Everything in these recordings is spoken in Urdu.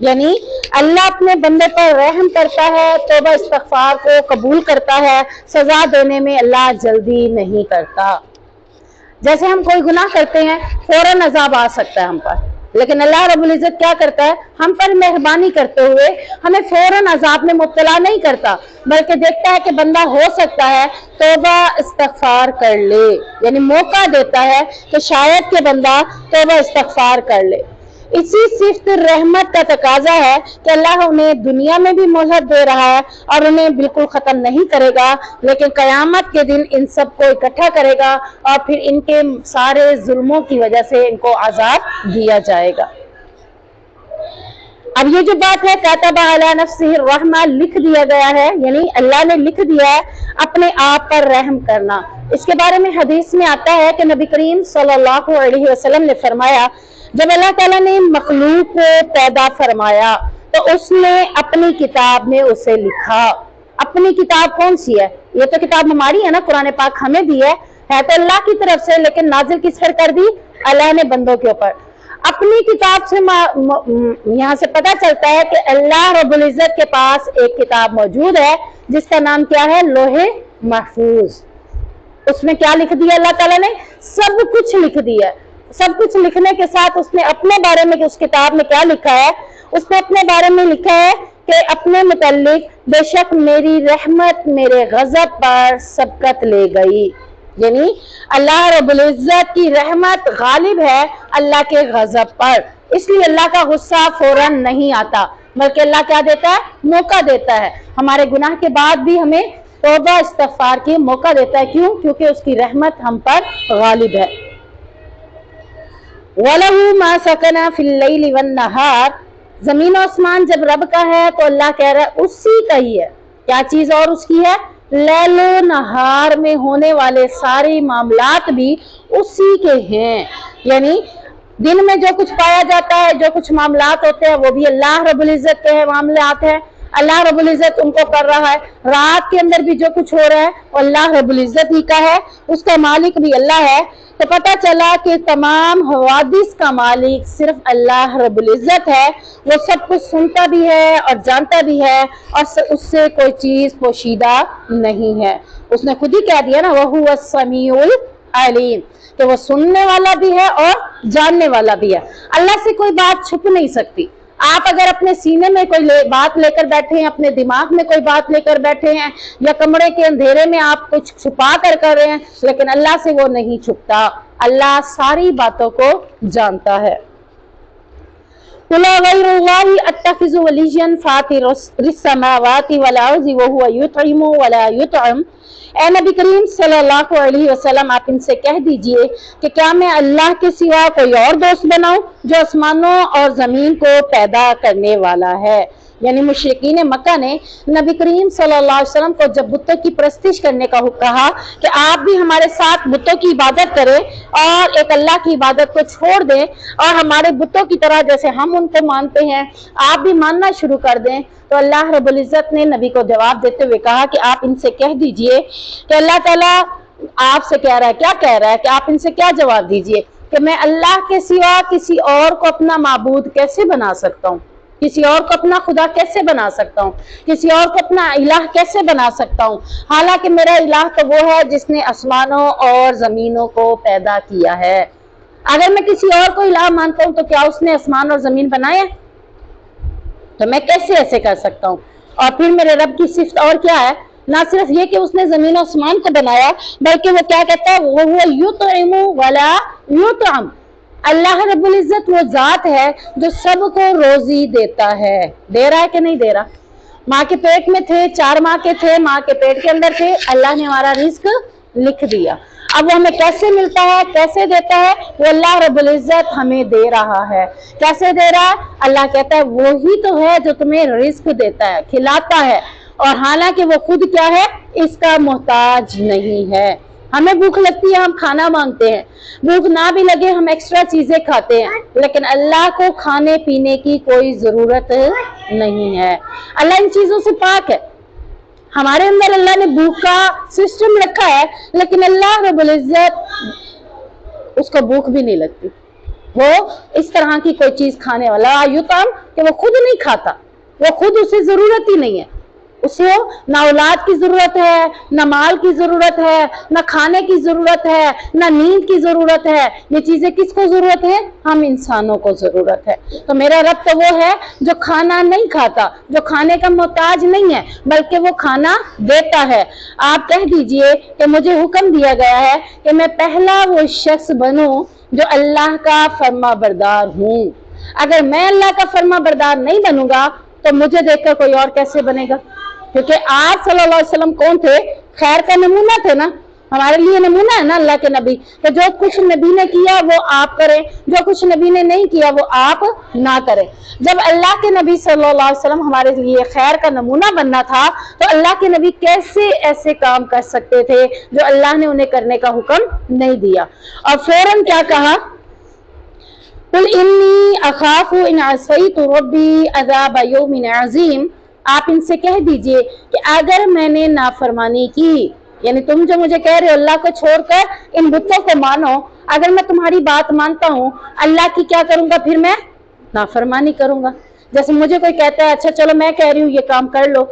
یعنی اللہ اپنے بندے پر رحم کرتا ہے، توبہ استغفار کو قبول کرتا ہے، سزا دینے میں اللہ جلدی نہیں کرتا۔ جیسے ہم کوئی گناہ کرتے ہیں فوراً عذاب آ سکتا ہے ہم پر، لیکن اللہ رب العزت کیا کرتا ہے، ہم پر مہربانی کرتے ہوئے ہمیں فوراً عذاب میں مبتلا نہیں کرتا، بلکہ دیکھتا ہے کہ بندہ ہو سکتا ہے توبہ استغفار کر لے، یعنی موقع دیتا ہے کہ شاید کہ بندہ توبہ استغفار کر لے۔ اسی صفت رحمت کا تقاضا ہے کہ اللہ انہیں دنیا میں بھی مہلت دے رہا ہے اور انہیں بالکل ختم نہیں کرے گا، لیکن قیامت کے دن ان سب کو اکٹھا کرے گا اور پھر ان کے سارے ظلموں کی وجہ سے ان کو عذاب دیا جائے گا۔ اب یہ جو بات ہے کاتب علی نفسہ الرحمہ، لکھ دیا گیا ہے، یعنی اللہ نے لکھ دیا ہے اپنے آپ پر رحم کرنا۔ اس کے بارے میں حدیث میں آتا ہے کہ نبی کریم صلی اللہ علیہ وسلم نے فرمایا، جب اللہ تعالیٰ نے مخلوق کو پیدا فرمایا تو اس نے اپنی کتاب میں اسے لکھا۔ اپنی کتاب کون سی ہے؟ یہ تو کتاب ہماری ہے نا، قرآن پاک ہمیں دی ہے تو اللہ کی طرف سے، لیکن نازل کس پر کر دی؟ اللہ نے بندوں کے اوپر۔ اپنی کتاب سے یہاں سے پتہ چلتا ہے کہ اللہ رب العزت کے پاس ایک کتاب موجود ہے جس کا نام کیا ہے؟ لوح محفوظ۔ اس میں کیا لکھ دیا اللہ تعالیٰ نے؟ سب کچھ لکھ دیا۔ سب کچھ لکھنے کے ساتھ اس نے اپنے بارے میں، اس کتاب میں کیا لکھا ہے؟ اس نے اپنے بارے میں لکھا ہے کہ اپنے متعلق، بے شک میری رحمت میرے غضب پر سبقت لے گئی، یعنی اللہ رب العزت کی رحمت غالب ہے اللہ کے غضب پر، اس لیے اللہ کا غصہ فوراً نہیں آتا، بلکہ اللہ کیا دیتا ہے؟ موقع دیتا ہے۔ ہمارے گناہ کے بعد بھی ہمیں توبہ استغفار کی موقع دیتا ہے۔ کیوں؟ کیونکہ اس کی رحمت ہم پر غالب ہے۔ وَلَهُ مَا سَكَنَ فِي اللَّيْلِ وَالنَّهَارِ، زمین و آسمان جب رب کا ہے تو اللہ کہہ رہا ہے اسی کا ہی ہے۔ کیا چیز اور اس کی ہے؟ لیل و نہار میں ہونے والے سارے معاملات بھی اسی کے ہیں، یعنی دن میں جو کچھ پایا جاتا ہے، جو کچھ معاملات ہوتے ہیں وہ بھی اللہ رب العزت کے معاملات ہیں، اللہ رب العزت ان کو کر رہا ہے۔ رات کے اندر بھی جو کچھ ہو رہا ہے وہ اللہ رب العزت ہی کا ہے، اس کا مالک بھی اللہ ہے۔ تو پتہ چلا کہ تمام حوادث کا مالک صرف اللہ رب العزت ہے، وہ سب کچھ سنتا بھی ہے اور جانتا بھی ہے، اور اس سے کوئی چیز پوشیدہ نہیں ہے۔ اس نے خود ہی کہہ دیا نا، وَهُوَ السَّمِيعُ الْعَلِيمُ، کہ وہ سننے والا بھی ہے اور جاننے والا بھی ہے۔ اللہ سے کوئی بات چھپ نہیں سکتی۔ آپ اگر اپنے سینے میں کوئی بات لے کر بیٹھے ہیں، اپنے دماغ میں کوئی بات لے کر بیٹھے ہیں، یا کمرے کے اندھیرے میں آپ کچھ چھپا کر رہے ہیں، لیکن اللہ سے وہ نہیں چھپتا، اللہ ساری باتوں کو جانتا ہے۔ قُلْ غَيْرَ اللَّهِ أَتَّخِذُ وَلِيًّا فَاطِرَ السَّمَاوَاتِ وَالْأَرْضِ وَهُوَ يُطْعِمُ وَلَا يُطْعَمُ۔ اے نبی کریم صلی اللہ علیہ وسلم، آپ ان سے کہہ دیجئے کہ کیا میں اللہ کے سوا کوئی اور دوست بناؤں جو آسمانوں اور زمین کو پیدا کرنے والا ہے؟ یعنی مشرکین مکہ نے نبی کریم صلی اللہ علیہ وسلم کو جب بتوں کی پرستش کرنے کا کہا کہ آپ بھی ہمارے ساتھ بتوں کی عبادت کریں اور ایک اللہ کی عبادت کو چھوڑ دیں اور ہمارے بتوں کی طرح جیسے ہم ان کو مانتے ہیں آپ بھی ماننا شروع کر دیں، تو اللہ رب العزت نے نبی کو جواب دیتے ہوئے کہا کہ آپ ان سے کہہ دیجئے کہ اللہ تعالیٰ آپ سے کہہ رہا ہے، کیا کہہ رہا ہے کہ آپ ان سے کیا جواب دیجئے کہ میں اللہ کے سوا کسی اور کو اپنا معبود کیسے بنا سکتا ہوں، کسی اور کو اپنا خدا کیسے بنا سکتا ہوں، کسی اور کو اپنا الہ کیسے بنا سکتا ہوں، حالانکہ میرا الہ تو وہ ہے جس نے آسمانوں اور زمینوں کو پیدا کیا ہے۔ اگر میں کسی اور کو الہ مانتا ہوں تو کیا اس نے آسمان اور زمین بنائے؟ تو میں کیسے ایسے کر سکتا ہوں؟ اور پھر میرے رب کی صفت اور کیا ہے؟ نہ صرف یہ کہ اس نے زمین و آسمان کو بنایا، بلکہ وہ کیا کہتا ہے، وَهُوَ يُطْعِمُ وَلَا يُطْعَمُ، اللہ رب العزت وہ ذات ہے جو سب کو روزی دیتا ہے۔ دے رہا ہے کہ نہیں دے رہا؟ ماں کے پیٹ میں تھے، 4 ماہ کے تھے، ماں کے پیٹ کے اندر تھے، اللہ نے ہمارا رزق لکھ دیا۔ اب وہ ہمیں کیسے ملتا ہے، کیسے دیتا ہے؟ وہ اللہ رب العزت ہمیں دے رہا ہے۔ کیسے دے رہا ہے؟ اللہ کہتا ہے وہی تو ہے جو تمہیں رزق دیتا ہے، کھلاتا ہے، اور حالانکہ وہ خود کیا ہے؟ اس کا محتاج نہیں ہے۔ ہمیں بھوک لگتی ہے، ہم کھانا مانگتے ہیں، بھوک نہ بھی لگے ہم ایکسٹرا چیزیں کھاتے ہیں، لیکن اللہ کو کھانے پینے کی کوئی ضرورت نہیں ہے۔ اللہ ان چیزوں سے پاک ہے۔ ہمارے اندر اللہ نے بھوک کا سسٹم رکھا ہے، لیکن اللہ رب العزت اس کو بھوک بھی نہیں لگتی، وہ اس طرح کی کوئی چیز کھانے والا یطعم کہ وہ خود نہیں کھاتا، وہ خود اسے ضرورت ہی نہیں ہے، اسے نہ اولاد کی ضرورت ہے، نہ مال کی ضرورت ہے، نہ کھانے کی ضرورت ہے، نہ نیند کی ضرورت ہے۔ یہ چیزیں کس کو ضرورت ہے؟ ہم انسانوں کو ضرورت ہے۔ تو میرا رب تو وہ ہے جو کھانا نہیں کھاتا، جو کھانے کا محتاج نہیں ہے، بلکہ وہ کھانا دیتا ہے۔ آپ کہہ دیجئے کہ مجھے حکم دیا گیا ہے کہ میں پہلا وہ شخص بنوں جو اللہ کا فرما بردار ہوں۔ اگر میں اللہ کا فرما بردار نہیں بنوں گا تو مجھے دیکھ کر کوئی اور کیسے بنے گا؟ کیونکہ آپ صلی اللہ علیہ وسلم کون تھے؟ خیر کا نمونہ تھے نا، ہمارے لیے نمونہ ہے نا اللہ کے نبی، کہ جو کچھ نبی نے کیا وہ آپ کریں، جو کچھ نبی نے نہیں کیا وہ آپ نہ کریں۔ جب اللہ کے نبی صلی اللہ علیہ وسلم ہمارے لیے خیر کا نمونہ بننا تھا تو اللہ کے نبی کیسے ایسے کام کر سکتے تھے جو اللہ نے انہیں کرنے کا حکم نہیں دیا؟ اور فوراً کیا کہا؟ قُلْ إِنِّي أَخَافُ إِنْ عَصَيْتُ رَبِّي عَذَابَ يَوْمٍ عَظِيمٍ، آپ ان سے کہہ دیجئے کہ اگر میں نے نافرمانی کی، یعنی تم جو مجھے کہہ رہے ہو اللہ کو چھوڑ کر ان بتوں کو مانو، اگر میں تمہاری بات مانتا ہوں اللہ کی کیا کروں گا؟ پھر میں نافرمانی کروں گا۔ جیسے مجھے کوئی کہتا ہے اچھا چلو میں کہہ رہی ہوں یہ کام کر لو،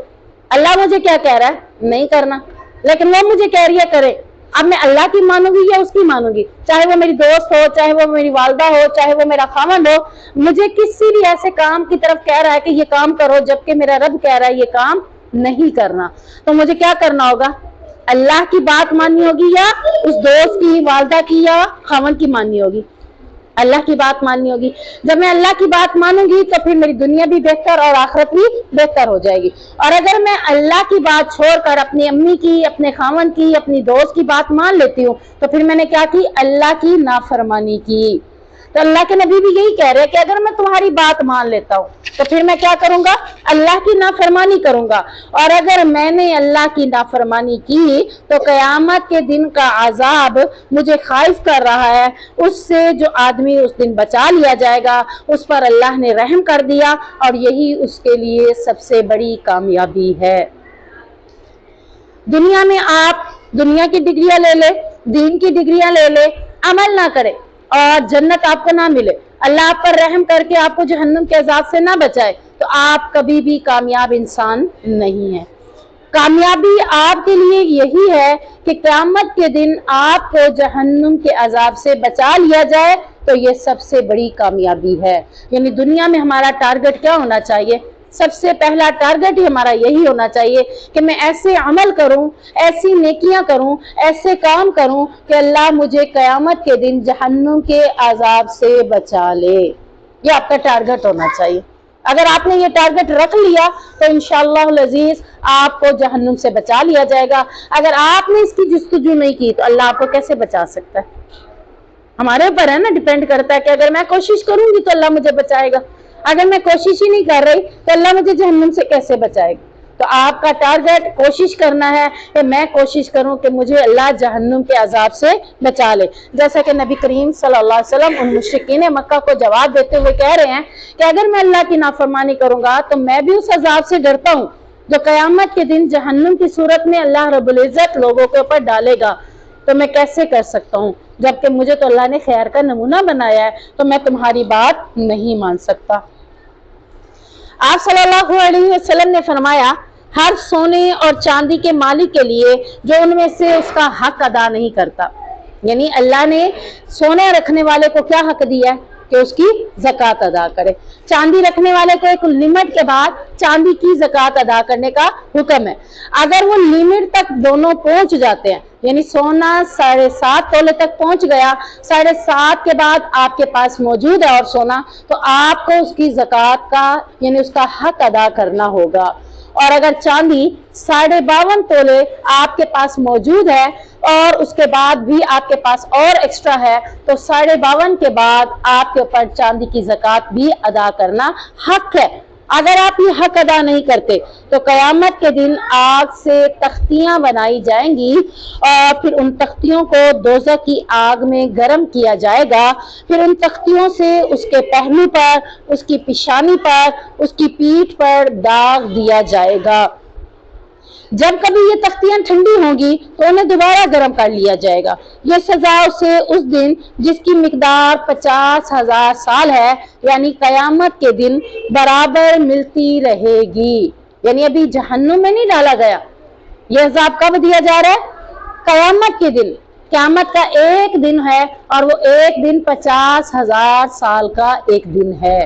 اللہ مجھے کیا کہہ رہا ہے؟ نہیں کرنا، لیکن وہ مجھے کہہ رہی ہے کرے۔ اب میں اللہ کی مانوں گی یا اس کی مانوں گی؟ چاہے وہ میری دوست ہو، چاہے وہ میری والدہ ہو، چاہے وہ میرا خاوند ہو، مجھے کسی بھی ایسے کام کی طرف کہہ رہا ہے کہ یہ کام کرو، جبکہ میرا رب کہہ رہا ہے یہ کام نہیں کرنا، تو مجھے کیا کرنا ہوگا؟ اللہ کی بات ماننی ہوگی یا اس دوست کی، والدہ کی یا خاوند کی ماننی ہوگی؟ اللہ کی بات ماننی ہوگی۔ جب میں اللہ کی بات مانوں گی تو پھر میری دنیا بھی بہتر اور آخرت بھی بہتر ہو جائے گی۔ اور اگر میں اللہ کی بات چھوڑ کر اپنی امی کی، اپنے خاوند کی، اپنی دوست کی بات مان لیتی ہوں تو پھر میں نے کیا کی؟ اللہ کی نافرمانی کی۔ تو اللہ کے نبی بھی یہی کہہ رہے ہیں کہ اگر میں تمہاری بات مان لیتا ہوں تو پھر میں کیا کروں گا؟ اللہ کی نافرمانی کروں گا۔ اور اگر میں نے اللہ کی نافرمانی کی تو قیامت کے دن کا عذاب مجھے خائف کر رہا ہے، اس سے جو آدمی اس دن بچا لیا جائے گا اس پر اللہ نے رحم کر دیا، اور یہی اس کے لیے سب سے بڑی کامیابی ہے۔ دنیا میں آپ دنیا کی ڈگریاں لے لے، دین کی ڈگریاں لے لے، عمل نہ کرے اور جنت آپ کو نہ ملے، اللہ آپ پر رحم کر کے آپ کو جہنم کے عذاب سے نہ بچائے، تو آپ کبھی بھی کامیاب انسان نہیں ہیں۔ کامیابی آپ کے لیے یہی ہے کہ قیامت کے دن آپ کو جہنم کے عذاب سے بچا لیا جائے، تو یہ سب سے بڑی کامیابی ہے۔ یعنی دنیا میں ہمارا ٹارگٹ کیا ہونا چاہیے؟ سب سے پہلا ٹارگٹ ہی ہمارا یہی ہونا چاہیے کہ میں ایسے عمل کروں، ایسی نیکیاں کروں، ایسے کام کروں کہ اللہ مجھے قیامت کے دن جہنم کے عذاب سے بچا لے۔ یہ آپ کا ٹارگٹ ہونا چاہیے۔ اگر آپ نے یہ ٹارگٹ رکھ لیا تو انشاءاللہ العزیز آپ کو جہنم سے بچا لیا جائے گا۔ اگر آپ نے اس کی جستجو نہیں کی تو اللہ آپ کو کیسے بچا سکتا ہے؟ ہمارے اوپر ہے نا، ڈیپینڈ کرتا ہے کہ اگر میں کوشش کروں گی تو اللہ مجھے بچائے گا، اگر میں کوشش ہی نہیں کر رہی تو اللہ مجھے جہنم سے کیسے بچائے گا؟ تو آپ کا ٹارگٹ کوشش کرنا ہے کہ میں کوشش کروں کہ مجھے اللہ جہنم کے عذاب سے بچا لے۔ جیسا کہ نبی کریم صلی اللہ علیہ وسلم ان مشرکین مکہ کو جواب دیتے ہوئے کہہ رہے ہیں کہ اگر میں اللہ کی نافرمانی کروں گا تو میں بھی اس عذاب سے ڈرتا ہوں جو قیامت کے دن جہنم کی صورت میں اللہ رب العزت لوگوں کے اوپر ڈالے گا، تو میں کیسے کر سکتا ہوں؟ جبکہ مجھے تو اللہ نے خیر کا نمونہ بنایا ہے، تو میں تمہاری بات نہیں مان سکتا۔ آپ صلی اللہ علیہ وسلم نے فرمایا ہر سونے اور چاندی کے مالک کے لیے جو ان میں سے اس کا حق ادا نہیں کرتا، یعنی اللہ نے سونے رکھنے والے کو کیا حق دیا ہے کہ اس کی زکوٰۃ ادا کرے، چاندی رکھنے والے کو ایک لمٹ کے بعد چاندی کی زکوٰۃ ادا کرنے کا حکم ہے۔ اگر وہ لمٹ تک دونوں پہنچ جاتے ہیں، یعنی سونا 7.5 تولے تک پہنچ گیا، 7.5 کے بعد آپ کے پاس موجود ہے اور سونا، تو آپ کو اس کی زکوٰۃ کا یعنی اس کا حق ادا کرنا ہوگا۔ اور اگر چاندی 52.5 تولے آپ کے پاس موجود ہے اور اس کے بعد بھی آپ کے پاس اور ایکسٹرا ہے، تو 52.5 کے بعد آپ کے اوپر چاندی کی زکوٰۃ بھی ادا کرنا حق ہے۔ اگر آپ یہ حق ادا نہیں کرتے تو قیامت کے دن آگ سے تختیاں بنائی جائیں گی اور پھر ان تختیوں کو دوزخ کی آگ میں گرم کیا جائے گا، پھر ان تختیوں سے اس کے پہلو پر، اس کی پیشانی پر، اس کی پیٹھ پر داغ دیا جائے گا۔ جب کبھی یہ تختیاں ٹھنڈی ہوں گی تو انہیں دوبارہ گرم کر لیا جائے گا. یہ سزا اسے اس دن جس کی مقدار 50,000 سال ہے یعنی قیامت کے دن برابر ملتی رہے گی. یعنی ابھی جہنم میں نہیں ڈالا گیا، یہ عذاب کب دیا جا رہا ہے؟ قیامت کے دن. قیامت کا ایک دن ہے اور وہ ایک دن 50,000 سال کا ایک دن ہے،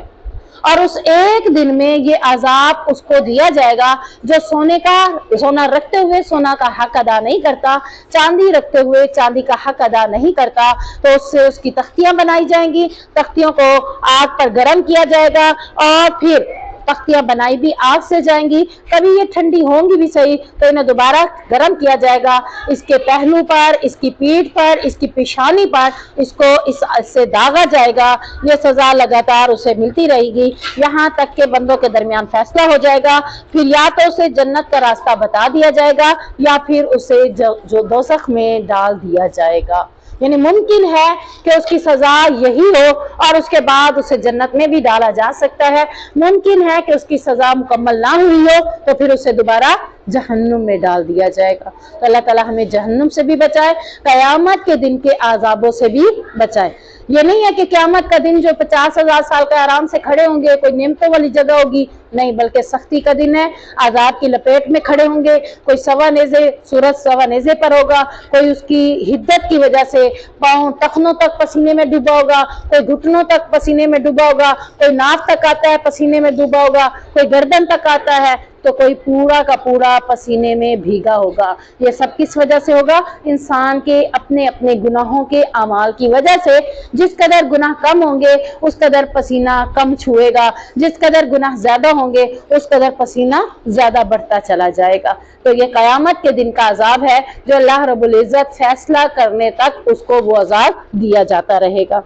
اور اس ایک دن میں یہ عذاب اس کو دیا جائے گا جو سونا رکھتے ہوئے سونا کا حق ادا نہیں کرتا، چاندی رکھتے ہوئے چاندی کا حق ادا نہیں کرتا، تو اس سے اس کی تختیاں بنائی جائیں گی، تختیوں کو آگ پر گرم کیا جائے گا اور پھر تختیاں بنائی بھی آگ سے جائیں گی. کبھی یہ ٹھنڈی ہوں گی بھی صحیح تو انہیں دوبارہ گرم کیا جائے گا. اس کے پہلو پر، اس کی پیٹھ پر، اس کی پیشانی پر اس کو اس سے داغا جائے گا. یہ سزا لگاتار اسے ملتی رہے گی یہاں تک کہ بندوں کے درمیان فیصلہ ہو جائے گا. پھر یا تو اسے جنت کا راستہ بتا دیا جائے گا یا پھر اسے جو دوزخ میں ڈال دیا جائے گا. یعنی ممکن ہے کہ اس کی سزا یہی ہو اور اس کے بعد اسے جنت میں بھی ڈالا جا سکتا ہے. ممکن ہے کہ اس کی سزا مکمل نہ ہوئی ہو تو پھر اسے دوبارہ جہنم میں ڈال دیا جائے گا. تو اللہ تعالیٰ ہمیں جہنم سے بھی بچائے، قیامت کے دن کے عذابوں سے بھی بچائے. یہ نہیں ہے کہ قیامت کا دن جو 50,000 سال کا آرام سے کھڑے ہوں گے، کوئی نعمتوں والی جگہ ہوگی، نہیں، بلکہ سختی کا دن ہے. عذاب کی لپیٹ میں کھڑے ہوں گے. کوئی سورج سوا نیزے پر ہوگا، کوئی اس کی حدت کی وجہ سے پاؤں ٹخنوں تک پسینے میں ڈوبا ہوگا، کوئی گھٹنوں تک پسینے میں ڈوبا ہوگا، کوئی ناف تک آتا ہے پسینے میں ڈوبا ہوگا، کوئی گردن تک آتا ہے، تو کوئی پورا کا پورا پسینے میں بھیگا ہوگا. یہ سب کس وجہ سے ہوگا؟ انسان کے اپنے اپنے گناہوں کے اعمال کی وجہ سے. جس قدر گناہ کم ہوں گے اس قدر پسینہ کم چھوئے گا، جس قدر گناہ زیادہ ہوں گے اس قدر پسینہ زیادہ بڑھتا چلا جائے گا. تو یہ قیامت کے دن کا عذاب ہے جو اللہ رب العزت فیصلہ کرنے تک اس کو وہ عذاب دیا جاتا رہے گا.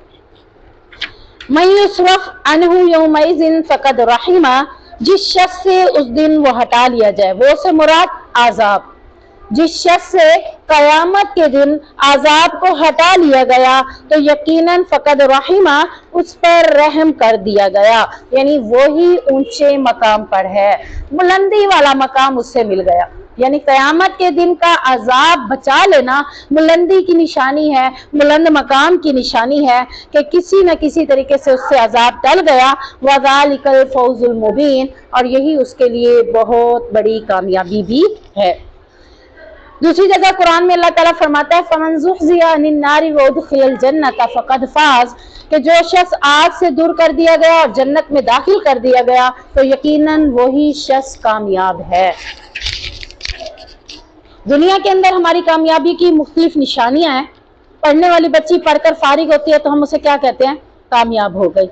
مَن یُصْرَفْ عَنْهُ یَوْمَئِذٍ فَقَدْ رَحِمَ، جس شخص سے اس دن وہ ہٹا لیا جائے، وہ سے مراد عذاب. جس شخص سے قیامت کے دن عذاب کو ہٹا لیا گیا تو یقیناً فقد رحمہ، اس پر رحم کر دیا گیا. یعنی وہی اونچے مقام پر ہے، بلندی والا مقام اس سے مل گیا. یعنی قیامت کے دن کا عذاب بچا لینا بلندی کی نشانی ہے، بلند مقام کی نشانی ہے کہ کسی نہ کسی طریقے سے اس سے عذاب ٹل گیا. وَذَلِكَ الْفَوْزُ الْمُبِينُ، اور یہی اس کے لیے بہت بڑی کامیابی بھی ہے. دوسری جگہ قرآن میں اللہ تعالیٰ فرماتا ہے فَمَنْ زُحْزِحَ عَنِ النَّارِ وَأُدْخِلَ الْجَنَّةَ فَقَدْ فَازَ، کہ جو شخص آگ سے دور کر دیا گیا اور جنت میں داخل کر دیا گیا تو یقیناً وہی شخص کامیاب ہے. دنیا کے اندر ہماری کامیابی کی مختلف نشانیاں ہیں. پڑھنے والی بچی پڑھ کر فارغ ہوتی ہے تو ہم اسے کیا کہتے ہیں؟ کامیاب ہو گئی.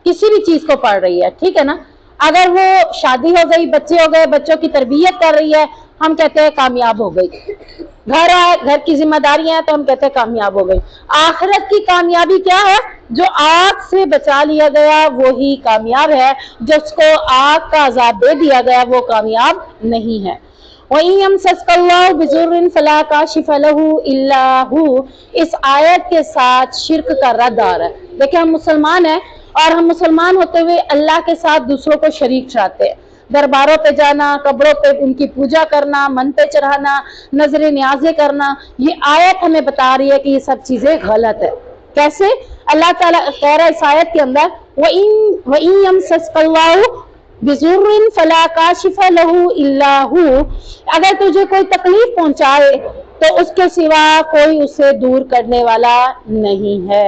کسی بھی چیز کو پڑھ رہی ہے، ٹھیک ہے نا. اگر وہ شادی ہو گئی، بچے ہو گئے، بچوں کی تربیت کر رہی ہے، ہم کہتے ہیں کامیاب ہو گئی. گھر کی ذمہ داریاں ہیں تو ہم کہتے ہیں کامیاب ہو گئی. آخرت کی کامیابی کیا ہے؟ جو آگ سے بچا لیا گیا وہی کامیاب ہے، جس کو آگ کا عذاب دے دیا گیا وہ کامیاب نہیں ہے. وَإِن يَمْسَسْكَ اللَّهُ بِضُرٍّ فَلَا كَاشِفَ لَهُ إِلَّا هُوَ، اس آیت کے ساتھ شرک کا رد آ رہا ہے. دیکھیں ہم مسلمان ہیں اور ہم مسلمان ہوتے ہوئے اللہ کے ساتھ دوسروں کو شریک ٹھہراتے ہیں. درباروں پہ جانا، قبروں پہ ان کی پوجا کرنا، منتیں چڑھانا، نظر نیازیں کرنا، یہ آیت ہمیں بتا رہی ہے کہ یہ سب چیزیں غلط ہے. کیسے؟ اللہ تعالیٰ کہہ رہا ہے اس آیت کے اندر وَإِن يَمْسَسْكَ اللَّهُ بِضُرٍّ فَلَا كَاشِفَ لَهُ إِلَّا هُوَ، اگر تجھے کوئی تکلیف پہنچائے تو اس کے سوا کوئی اسے دور کرنے والا نہیں ہے.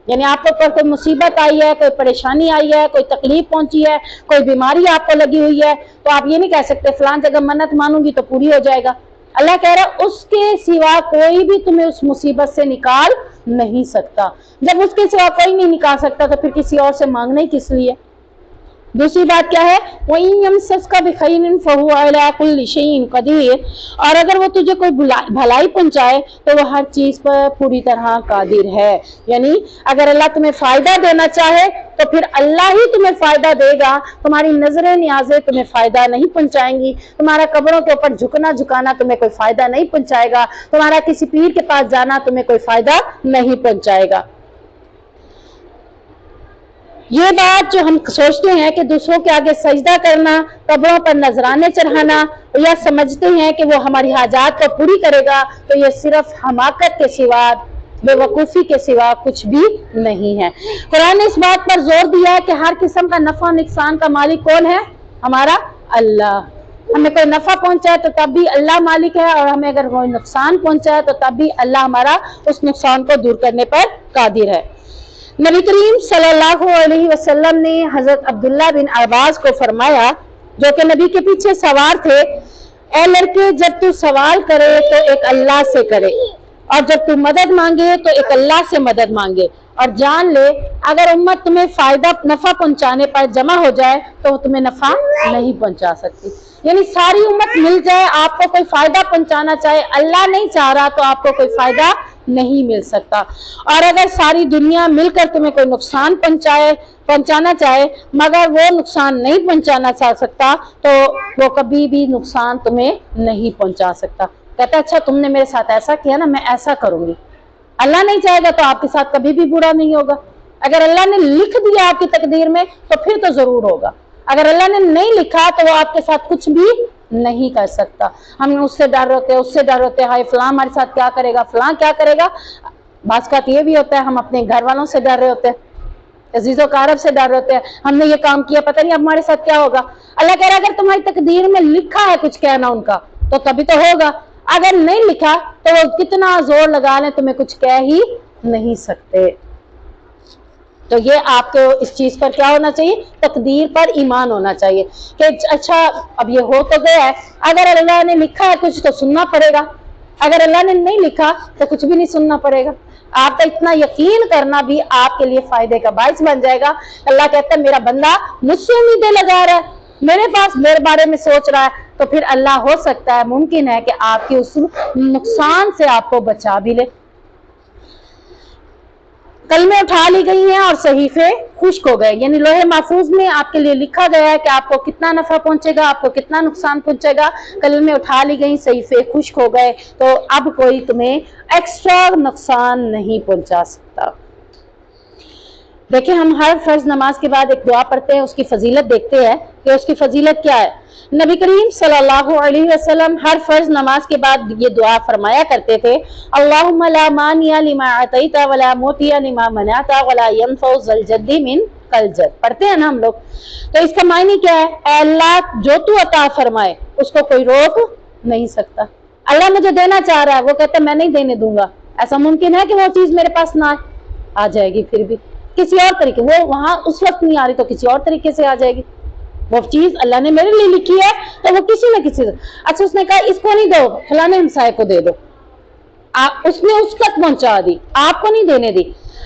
یعنی آپ کو کوئی مصیبت آئی ہے، کوئی پریشانی آئی ہے، کوئی تکلیف پہنچی ہے، کوئی بیماری آپ کو لگی ہوئی ہے تو آپ یہ نہیں کہہ سکتے فلان جگہ منت مانوں گی تو پوری ہو جائے گا. اللہ کہہ رہا ہے اس کے سوا کوئی بھی تمہیں اس مصیبت سے نکال نہیں سکتا. جب اس کے سوا کوئی نہیں نکال سکتا تو پھر کسی اور سے مانگنا ہی کس لیے؟ دوسری بات کیا ہے؟ وَإِن يَمْسَسْكَ بِخَيْرٍ فَهُوَ عَلَىٰ كُلِّ شَيْءٍ قَدِيرٌ، اور اگر وہ تجھے کوئی بھلائی پہنچائے تو وہ ہر چیز پر پوری طرح قادر ہے. یعنی اگر اللہ تمہیں فائدہ دینا چاہے تو پھر اللہ ہی تمہیں فائدہ دے گا. تمہاری نظریں نیازیں تمہیں فائدہ نہیں پہنچائیں گی، تمہارا قبروں کے اوپر جھکنا تمہیں کوئی فائدہ نہیں پہنچائے گا، تمہارا کسی پیر کے پاس جانا تمہیں کوئی فائدہ نہیں پہنچائے گا. یہ بات جو ہم سوچتے ہیں کہ دوسروں کے آگے سجدہ کرنا، قبروں پر نذرانے چڑھانا، یا سمجھتے ہیں کہ وہ ہماری حاجات کو پوری کرے گا، تو یہ صرف حماقت کے سوا، بے وقوفی کے سوا کچھ بھی نہیں ہے۔ قرآن نے اس بات پر زور دیا ہے کہ ہر قسم کا نفع و نقصان کا مالک کون ہے؟ ہمارا اللہ۔ ہمیں کوئی نفع پہنچا ہے تو تب بھی اللہ مالک ہے، اور ہمیں اگر کوئی نقصان پہنچا ہے تو تب بھی اللہ ہمارا اس نقصان کو دور کرنے پر قادر ہے۔ نبی کریم صلی اللہ علیہ وسلم نے حضرت عبداللہ بن عباس کو فرمایا، جو کہ نبی کے پیچھے سوار تھے، اے لڑکے، جب تو سوال کرے تو ایک اللہ سے کرے، اور جب تو مدد مانگے تو ایک اللہ سے مدد مانگے، اور جان لے اگر امت تمہیں نفع پہنچانے پر جمع ہو جائے تو وہ تمہیں نفع نہیں پہنچا سکتی۔ یعنی ساری امت مل جائے، آپ کو کوئی فائدہ پہنچانا چاہے، اللہ نہیں چاہ رہا تو آپ کو کوئی فائدہ نہیں مل سکتا۔ اور اگر ساری دنیا مل کر تمہیں کوئی نقصان پہنچانا چاہے مگر وہ نقصان نہیں پہنچانا چاہ سکتا تو وہ کبھی بھی نقصان تمہیں نہیں پہنچا سکتا۔ کہتا اچھا تم نے میرے ساتھ ایسا کیا نا، میں ایسا کروں گی۔ اللہ نہیں چاہے گا تو آپ کے ساتھ کبھی بھی برا نہیں ہوگا۔ اگر اللہ نے لکھ دیا آپ کی تقدیر میں تو پھر تو ضرور ہوگا، اگر اللہ نے نہیں لکھا تو وہ آپ کے ساتھ کچھ بھی نہیں کر سکتا۔ ہم اس سے ڈر ہوتے، اس سے ڈر ہوتے، ہائے فلاں ہمارے ساتھ کیا کرے گا، فلاں کیا کرے گا۔ بعض کا یہ بھی ہوتا ہے ہم اپنے گھر والوں سے ڈر رہے ہوتے ہیں، عزیز و اقارب سے ڈر رہے ہوتے ہیں، ہم نے یہ کام کیا پتہ نہیں اب ہمارے ساتھ کیا ہوگا۔ اللہ کہہ رہا ہے اگر تمہاری تقدیر میں لکھا ہے کچھ کہنا ان کا تو تبھی تو ہوگا، اگر نہیں لکھا تو وہ کتنا زور لگا لیں تمہیں کچھ کہہ ہی نہیں سکتے۔ تو یہ آپ کو اس چیز پر کیا ہونا چاہیے؟ تقدیر پر ایمان ہونا چاہیے کہ اچھا اب یہ ہو تو گیا ہے، اگر اللہ نے لکھا ہے کچھ تو سننا پڑے گا، اگر اللہ نے نہیں لکھا تو کچھ بھی نہیں سننا پڑے گا۔ آپ کا اتنا یقین کرنا بھی آپ کے لیے فائدے کا باعث بن جائے گا۔ اللہ کہتا ہے میرا بندہ مجھ سے امیدیں لگا رہا ہے، میرے پاس میرے بارے میں سوچ رہا ہے، تو پھر اللہ ہو سکتا ہے، ممکن ہے کہ آپ کی اس نقصان سے آپ کو بچا بھی لے۔ کلمے اٹھا لی گئی ہیں اور صحیفے خشک ہو گئے، یعنی لوح محفوظ میں آپ کے لیے لکھا گیا ہے کہ آپ کو کتنا نفع پہنچے گا، آپ کو کتنا نقصان پہنچے گا۔ کلمے اٹھا لی گئی، صحیفے خشک ہو گئے، تو اب کوئی تمہیں ایکسٹرا نقصان نہیں پہنچا سکتا۔ دیکھیں ہم ہر فرض نماز کے بعد ایک دعا پڑھتے ہیں، اس کی فضیلت دیکھتے ہیں کہ اس کی فضیلت کیا ہے۔ نبی کریم صلی اللہ علیہ وسلم ہر فرض نماز کے بعد یہ دعا فرمایا کرتے تھے، اللہم لا مانع لما اعطیت ولا معطی لما منعت ولا ينفع ذا الجد منک الجد، پڑھتے ہیں نا ہم لوگ۔ تو اس کا معنی کیا ہے؟ اے اللہ جو تو عطا فرمائے اس کو کوئی روک نہیں سکتا۔ اللہ مجھے دینا چاہ رہا ہے، وہ کہتا ہے میں نہیں دینے دوں گا، ایسا ممکن ہے کہ وہ چیز میرے پاس نہ آ جائے گی، پھر بھی کسی اور طریقے، وہ وہاں اس وقت نہیں آ رہی تو کسی اور طریقے سے آ جائے گی۔ وہ چیز اللہ نے میرے لیے لکھی ہے تو وہ کسی نہ کسی، اچھا اس نے کہا اس کو نہیں دو، فلانے ہمسائے کو دے دو، اس نے اس تک پہنچا دی، آپ کو نہیں دینے دی۔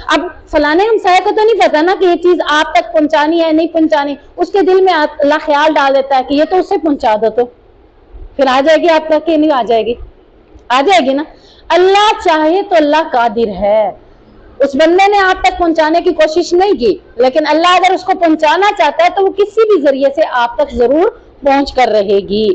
اب فلانے ہمسائے کو تو نہیں پتا نا کہ یہ چیز آپ تک پہنچانی ہے نہیں پہنچانی، اس کے دل میں اللہ خیال ڈال دیتا ہے کہ یہ تو اسے پہنچا دو، تو پھر آ جائے گی آپ تک کہ نہیں آ جائے گی؟ آ جائے گی نا۔ اللہ چاہے تو اللہ قادر ہے، اس بندے نے آپ تک پہنچانے کی کوشش نہیں کی، لیکن اللہ اگر اس کو پہنچانا چاہتا ہے تو وہ کسی بھی ذریعے سے آپ تک ضرور پہنچ کر رہے گی،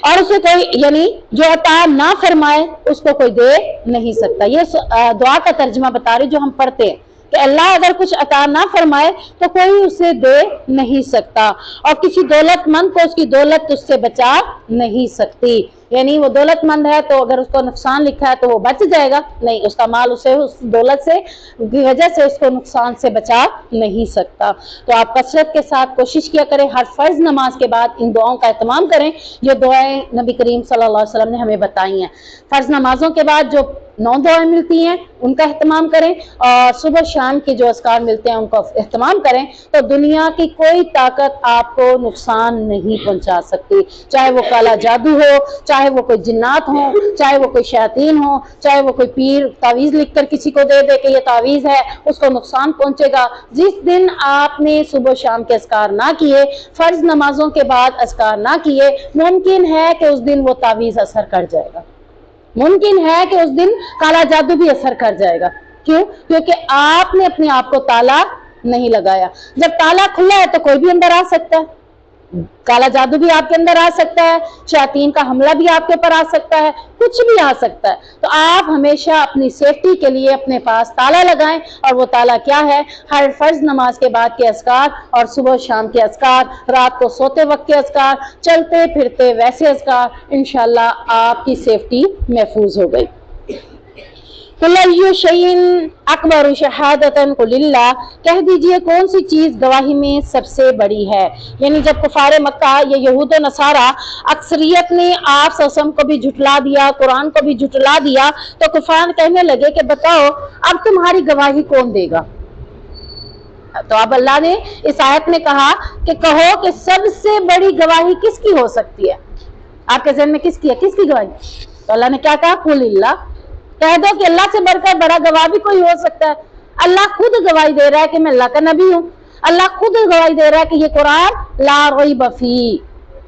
اور اسے کوئی یعنی جو عطا نہ فرمائے اس کو کوئی دے نہیں سکتا۔ یہ دعا کا ترجمہ بتا رہی جو ہم پڑھتے ہیں کہ اللہ اگر کچھ عطا نہ فرمائے تو کوئی اسے دے نہیں سکتا، اور کسی دولت مند کو اس کی دولت اس سے بچا نہیں سکتی۔ یعنی وہ دولت مند ہے تو اگر اس کو نقصان لکھا ہے تو وہ بچ جائے گا نہیں، اس کا مال اسے اس دولت سے کی وجہ سے اس کو نقصان سے بچا نہیں سکتا۔ تو آپ کثرت کے ساتھ کوشش کیا کریں، ہر فرض نماز کے بعد ان دعاؤں کا اہتمام کریں، یہ دعائیں نبی کریم صلی اللہ علیہ وسلم نے ہمیں بتائی ہیں۔ فرض نمازوں کے بعد جو 9 دعائیں ملتی ہیں ان کا اہتمام کریں، اور صبح شام کے جو اذکار ملتے ہیں ان کا اہتمام کریں، تو دنیا کی کوئی طاقت آپ کو نقصان نہیں پہنچا سکتی، چاہے وہ کالا جادو ہو، چاہے وہ کوئی جنات ہوں، چاہے وہ کوئی شیاطین ہوں، چاہے وہ کوئی پیر تعویذ لکھ کر کسی کو دے دے کہ یہ تعویذ ہے، اس کو نقصان پہنچے گا۔ جس دن آپ نے صبح و شام کے اذکار نہ کیے، فرض نمازوں کے بعد اذکار نہ کیے، ممکن ہے کہ اس دن وہ تعویذ اثر کر جائے گا، ممکن ہے کہ اس دن کالا جادو بھی اثر کر جائے گا۔ کیوں؟ کیونکہ آپ نے اپنے آپ کو تالا نہیں لگایا۔ جب تالا کھلا ہے تو کوئی بھی اندر آ سکتا ہے، کالا جادو بھی آپ کے اندر آ سکتا ہے، شیاطین کا حملہ بھی آپ کے اوپر آ سکتا ہے، کچھ بھی آ سکتا ہے۔ تو آپ ہمیشہ اپنی سیفٹی کے لیے اپنے پاس تالا لگائیں، اور وہ تالا کیا ہے؟ ہر فرض نماز کے بعد کے اذکار اور صبح شام کے اذکار، رات کو سوتے وقت کے اذکار، چلتے پھرتے ویسے اذکار، انشاءاللہ آپ کی سیفٹی محفوظ ہو گئی۔ قُلْ أَيُّ شَيْءٍ أَكْبَرُ شَهَادَةً قُلِ اللَّهُ، کہہ دیجئے کون سی چیز گواہی میں سب سے بڑی ہے۔ یعنی جب کفار مکہ یا یہود و نصارہ اکثریت نے آپ صلی اللہ علیہ وسلم کو بھی جھٹلا دیا، قرآن کو بھی جھٹلا دیا، تو کفار کہنے لگے کہ بتاؤ اب تمہاری گواہی کون دے گا؟ تو اب اللہ نے اس آیت میں کہا کہ کہو کہ سب سے بڑی گواہی کس کی ہو سکتی ہے؟ آپ کے ذہن میں کس کی ہے؟ کس کی گواہی؟ تو اللہ نے کیا کہا؟ قُلِ اللَّهُ، کہہ دو کہ اللہ سے بڑھ کر بڑا گواہ بھی کوئی ہو سکتا ہے۔ اللہ خود گواہی دے رہا ہے کہ میں اللہ کا نبی ہوں، اللہ خود گواہی دے رہا ہے کہ یہ قرآن لا ریب فیہ،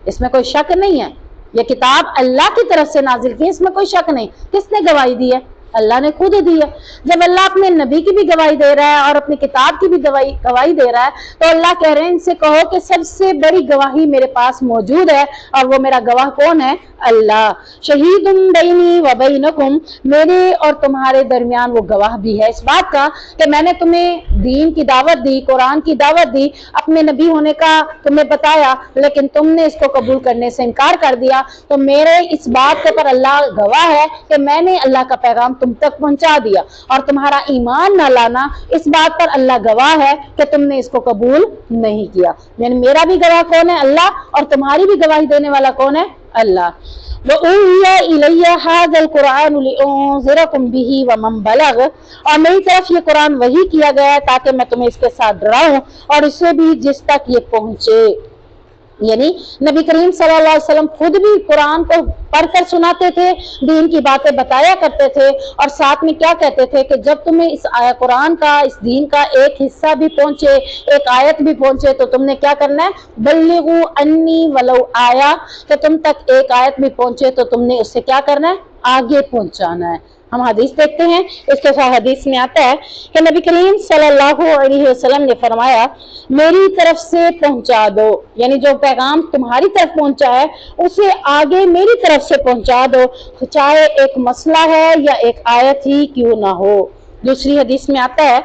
اس میں کوئی شک نہیں ہے، یہ کتاب اللہ کی طرف سے نازل کی، اس میں کوئی شک نہیں۔ کس نے گواہی دی ہے؟ اللہ نے خود دی ہے۔ جب اللہ اپنے نبی کی بھی گواہی دے رہا ہے اور اپنی کتاب کی بھی گواہی دے رہا ہے، تو اللہ کہہ رہے ہیں ان سے کہو کہ سب سے بڑی گواہی میرے پاس موجود ہے، اور وہ میرا گواہ کون ہے؟ اللہ۔ شہید بینی و بینکم، میرے اور تمہارے درمیان وہ گواہ بھی ہے اس بات کا کہ میں نے تمہیں دین کی دعوت دی، قرآن کی دعوت دی، اپنے نبی ہونے کا تمہیں بتایا، لیکن تم نے اس کو قبول کرنے سے انکار کر دیا۔ تو میرے اس بات کے پر اللہ گواہ ہے کہ میں نے اللہ کا پیغام تم تک پہنچا دیا، اور تمہارا ایمان نہ لانا اس بات پر اللہ گواہ ہے کہ تم نے اس کو قبول نہیں کیا۔ یعنی میرا بھی گواہ کون ہے؟ اللہ، اور تمہاری بھی گواہی دینے والا کون ہے؟ اللہ۔ وَأُوحِيَ إِلَيَّ هَذَا الْقُرْآنُ لِأُنذِرَكُم بِهِ وَمَن بَلَغَ، اور میری طرف یہ قرآن وحی کیا گیا ہے تاکہ میں تمہیں اس کے ساتھ ڈراؤں اور اسے بھی جس تک یہ پہنچے۔ یعنی نبی کریم صلی اللہ علیہ وسلم خود بھی قرآن کو پڑھ کر سناتے تھے، دین کی باتیں بتایا کرتے تھے، اور ساتھ میں کیا کہتے تھے کہ جب تمہیں اس قرآن کا، اس دین کا ایک حصہ بھی پہنچے، ایک آیت بھی پہنچے، تو تم نے کیا کرنا ہے؟ بلغوا انی ولو آیا، کہ تم تک ایک آیت بھی پہنچے تو تم نے اس سے کیا کرنا ہے؟ آگے پہنچانا ہے۔ ہم حدیث دیکھتے ہیں، اس کے ساتھ حدیث میں آتا ہے کہ نبی کریم صلی اللہ علیہ وسلم نے فرمایا میری طرف سے پہنچا دو، یعنی جو پیغام تمہاری طرف پہنچا ہے اسے آگے میری طرف سے پہنچا دو، چاہے ایک مسئلہ ہے یا ایک آیت ہی کیوں نہ ہو۔ دوسری حدیث میں آتا ہے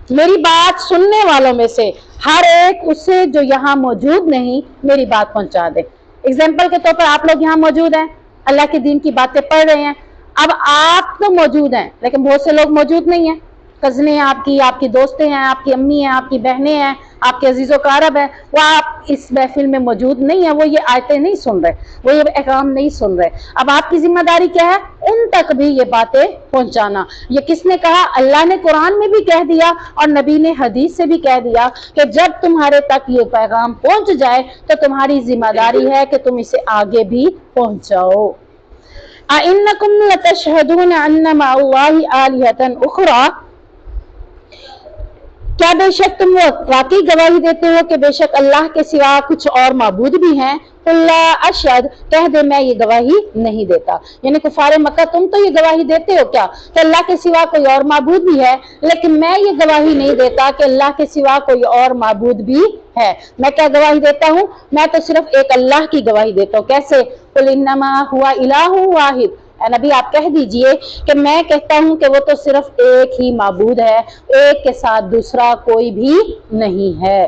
میری بات سننے والوں میں سے ہر ایک اسے جو یہاں موجود نہیں میری بات پہنچا دے۔ اگزامپل کے طور پر آپ لوگ یہاں موجود ہیں، اللہ کے دین کی باتیں پڑھ رہے ہیں، اب آپ تو موجود ہیں لیکن بہت سے لوگ موجود نہیں ہیں، کزنیں ہیں آپ کی دوستیں ہیں، آپ کی امی ہیں، آپ کی بہنیں ہیں، آپ کے عزیز و اقارب ہیں، وہ آپ اس محفل میں موجود نہیں ہیں، وہ یہ آیتیں نہیں سن رہے، وہ یہ احکام نہیں سن رہے۔ اب آپ کی ذمہ داری کیا ہے؟ ان تک بھی یہ باتیں پہنچانا۔ یہ کس نے کہا؟ اللہ نے قرآن میں بھی کہہ دیا اور نبی نے حدیث سے بھی کہہ دیا کہ جب تمہارے تک یہ پیغام پہنچ جائے تو تمہاری ذمہ داری ہے کہ تم اسے آگے بھی پہنچاؤ۔ أَإِنَّكُمْ لَتَشْهَدُونَ أَنَّ مَعَ اللَّهِ آلِهَةً أُخْرَىٰ، کیا بے شک تم واقعی گواہی دیتے ہو کہ بے شک اللہ کے سوا کچھ اور معبود بھی ہیں؟ قُل لَا أَشْهَدُ، کہہ دے میں یہ گواہی نہیں دیتا۔ یعنی کفار مکہ تم تو یہ گواہی دیتے ہو کیا کہ اللہ کے سوا کوئی اور معبود بھی ہے، لیکن میں یہ گواہی نہیں دیتا کہ اللہ کے سوا کوئی اور معبود بھی ہے۔ میں کیا گواہی دیتا ہوں؟ میں تو صرف ایک اللہ کی گواہی دیتا ہوں۔ کیسے؟ قُلْ إِنَّمَا هُوَ إِلَٰهٌ وَاحِدٌ، اے نبی آپ کہہ دیجئے کہ میں کہتا ہوں کہ وہ تو صرف ایک ہی معبود ہے، ایک کے ساتھ دوسرا کوئی بھی نہیں ہے۔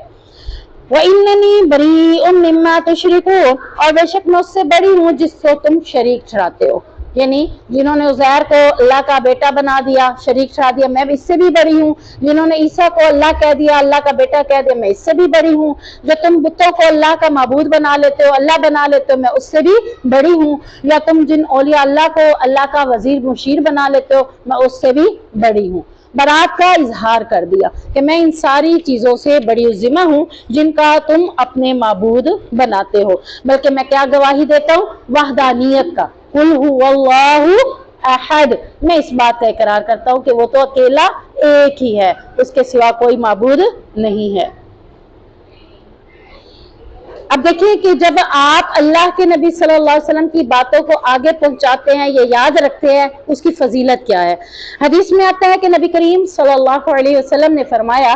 وَإِنَّنِي بَرِيءٌ مِّمَّا تُشْرِكُونَ، اور بے شک میں اس سے بری ہوں جس کو تم شریک ٹھہراتے ہو۔ یعنی جنہوں نے عزیر کو اللہ کا بیٹا بنا دیا، شریک ٹھہرا دیا، میں اس سے بھی بری ہوں۔ جنہوں نے عیسیٰ کو اللہ کہہ دیا، اللہ کا بیٹا کہہ دیا، میں اس سے بھی بری ہوں۔ جو تم بتوں کو اللہ کا معبود بنا لیتے ہو، اللہ بنا لیتے ہو، میں اس سے بھی بری ہوں۔ یا تم جن اولیاء اللہ کو اللہ کا وزیر مشیر بنا لیتے ہو، میں اس سے بھی بری ہوں۔ برات کا اظہار کر دیا کہ میں ان ساری چیزوں سے بڑی ذمہ ہوں جن کا تم اپنے معبود بناتے ہو۔ بلکہ میں کیا گواہی دیتا ہوں؟ وحدانیت کا۔ قُلْ هُوَ اللَّهُ احد، میں اس بات کا اقرار کرتا ہوں کہ وہ تو اکیلا ایک ہی ہے، اس کے سوا کوئی معبود نہیں ہے۔ اب دیکھیں کہ جب آپ اللہ کے نبی صلی اللہ علیہ وسلم کی باتوں کو آگے پہنچاتے ہیں، یہ یاد رکھتے ہیں، اس کی فضیلت کیا ہے۔ حدیث میں آتا ہے کہ نبی کریم صلی اللہ علیہ وسلم نے فرمایا